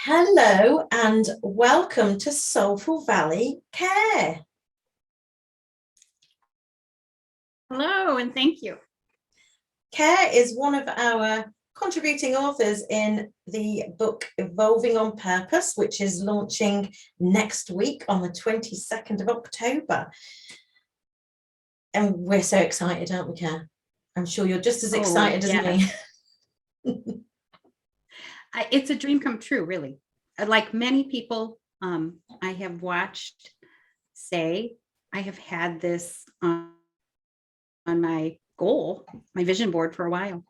Hello and welcome to Soulful Valley Care. Hello and thank you. Kare is one of our contributing authors in the book Evolving on Purpose, which is launching next week on the 22nd of October. And we're so excited, aren't we, Kare? I'm sure you're just as excited as me. It's a dream come true, really. Like many people I have watched say, I have had this on my goal, my vision board for a while.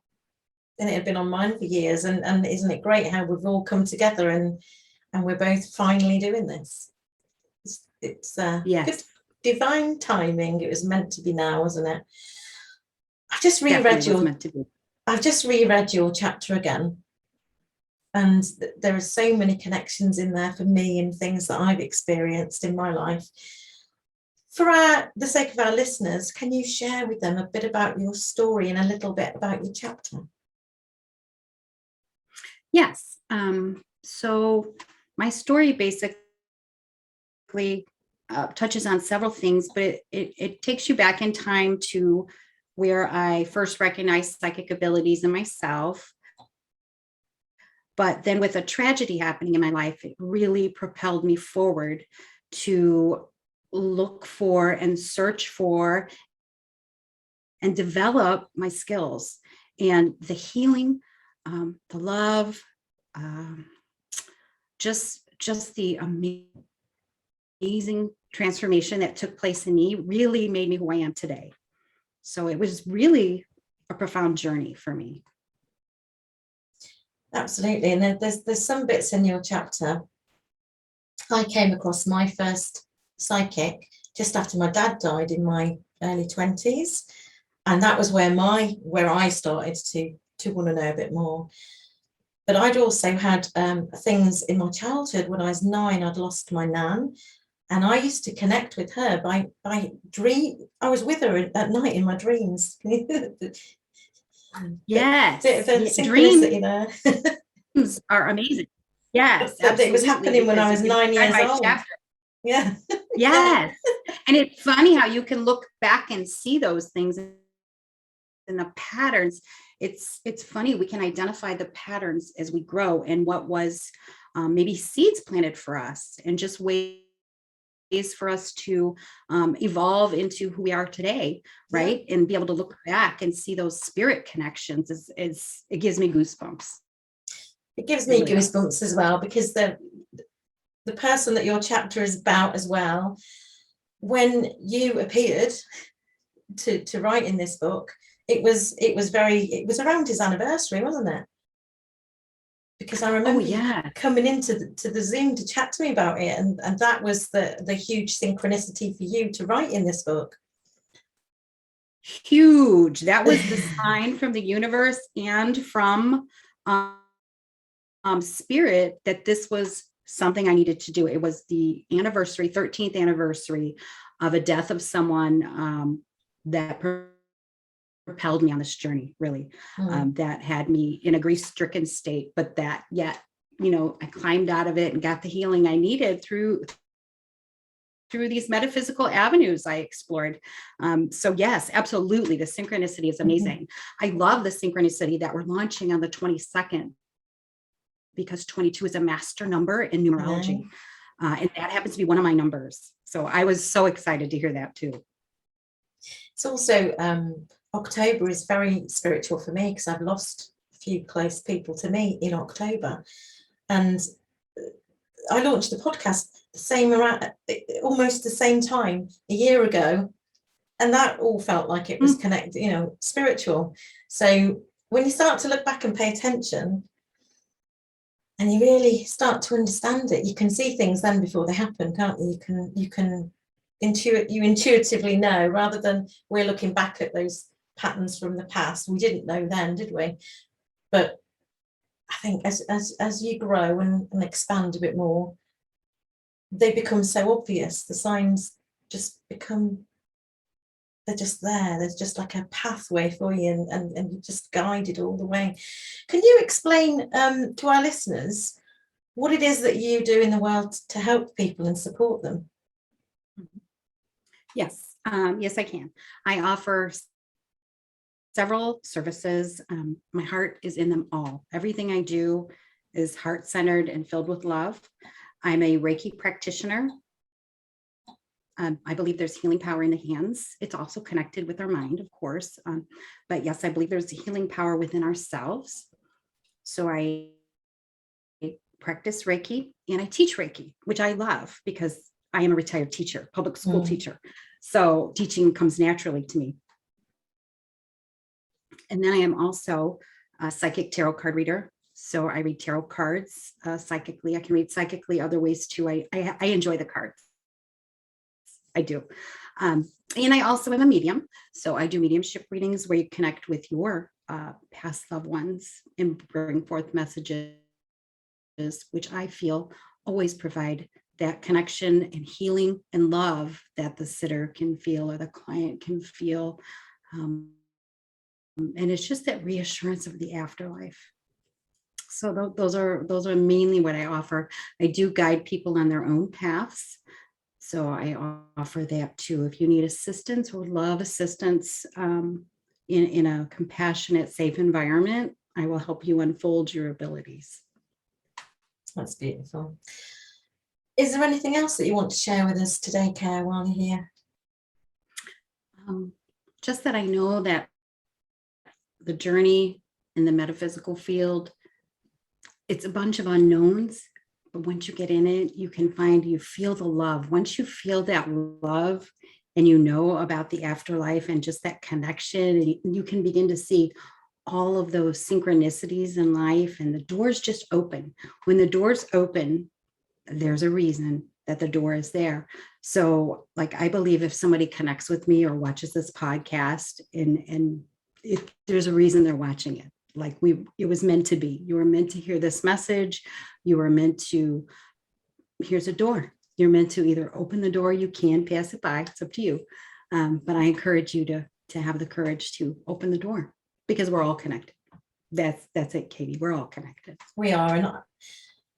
And it had been on mine for years. And isn't it great how we've all come together and we're both finally doing this? It's yes. Good divine timing. It was meant to be now, wasn't it? I've just reread your chapter again. And there are so many connections in there for me and things that I've experienced in my life. For the sake of our listeners, can you share with them a bit about your story and a little bit about your chapter? Yes. So my story basically touches on several things, but it takes you back in time to where I first recognized psychic abilities in myself. But then with a tragedy happening in my life, it really propelled me forward to look for and search for and develop my skills and the healing, the love, just the amazing transformation that took place in me really made me who I am today. So it was really a profound journey for me. Absolutely. And there's some bits in your chapter. I came across my first psychic just after my dad died in my early 20s. And that was where I started to want to know a bit more. But I'd also had things in my childhood. When I was 9, I'd lost my nan. And I used to connect with her by dream. I was with her at night in my dreams. Yes, bit of a synchronicity there. Dreams are amazing. Yes, it was happening when I was 9 years old. Chapter. Yeah. Yes. And it's funny how you can look back and see those things in the patterns. It's funny, we can identify the patterns as we grow and what was maybe seeds planted for us and just ways for us to evolve into who we are today, right? Yeah. And be able to look back and see those spirit connections is it gives me goosebumps. It gives me goosebumps as well, because the person that your chapter is about as well, when you appeared to write in this book, it was around his anniversary, wasn't it? Because I remember you coming into the Zoom to chat to me about it, and that was the huge synchronicity for you to write in this book. Huge. That was the sign from the universe and from spirit that this was something I needed to do. It was the 13th anniversary of a death of someone that propelled me on this journey, really, that had me in a grief-stricken state, but that yet, I climbed out of it and got the healing I needed through these metaphysical avenues I explored. So yes, absolutely. The synchronicity is amazing. I love the synchronicity that we're launching on the 22nd, because 22 is a master number in numerology. And that happens to be one of my numbers. So I was so excited to hear that too. It's also, October is very spiritual for me because I've lost a few close people to me in October. And I launched the podcast almost the same time a year ago. And that all felt like it was connected, spiritual. So when you start to look back and pay attention and you really start to understand it, you can see things then before they happen, can't you? You can intuitively know, rather than we're looking back at those patterns from the past. We didn't know then, did we? But I think as you grow and expand a bit more, they become so obvious. The signs just they're just there. There's just like a pathway for you, and you're just guided all the way. Can you explain to our listeners what it is that you do in the world to help people and support them. Yes, yes, I can. I offer several services. My heart is in them all. Everything I do is heart-centered and filled with love. I'm a Reiki practitioner. I believe there's healing power in the hands. It's also connected with our mind, of course. But yes, I believe there's a healing power within ourselves. So I practice Reiki and I teach Reiki, which I love because I am a retired teacher, public school teacher. So teaching comes naturally to me. And then I am also a psychic tarot card reader. So I read tarot cards psychically. I can read psychically other ways too. I enjoy the cards. I do. And I also am a medium. So I do mediumship readings where you connect with your past loved ones and bring forth messages, which I feel always provide that connection and healing and love that the sitter can feel or the client can feel. And it's just that reassurance of the afterlife. So those are mainly what I offer. I do guide people on their own paths. So I offer that too. If you need assistance or love assistance in a compassionate, safe environment, I will help you unfold your abilities. That's beautiful. Is there anything else that you want to share with us today, Kare, while you're here? Just that I know that the journey in the metaphysical field, it's a bunch of unknowns, but once you get in it, you can find, you feel the love. Once you feel that love and you know about the afterlife and just that connection, and you can begin to see all of those synchronicities in life, and the doors just open. When the doors open, there's a reason that the door is there. So like, I believe if somebody connects with me or watches this podcast and if there's a reason they're watching it, like it was meant to be. You were meant to hear this message. You were meant to, here's a door. You're meant to either open the door, you can pass it by, it's up to you. But I encourage you to have the courage to open the door because we're all connected. That's it, Katie. We're all connected. We are, and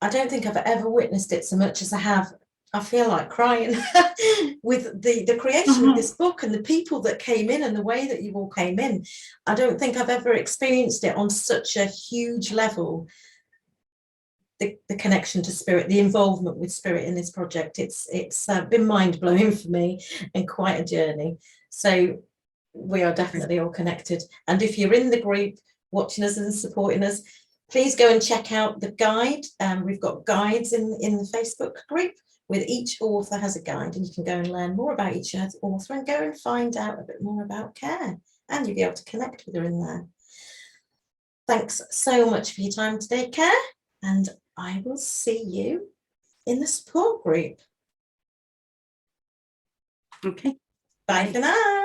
I don't think I've ever witnessed it so much as I have. I feel like crying with the creation of this book and the people that came in and the way that you all came in. I don't think I've ever experienced it on such a huge level. The connection to spirit, the involvement with spirit in this project, it's been mind-blowing for me and quite a journey. So we are definitely all connected. And if you're in the group watching us and supporting us, please go and check out the guide. We've got guides in the Facebook group with each author has a guide, and you can go and learn more about each author and go and find out a bit more about Kare, and you'll be able to connect with her in there. Thanks so much for your time today, Kare, and I will see you in the support group. Okay. Bye for now.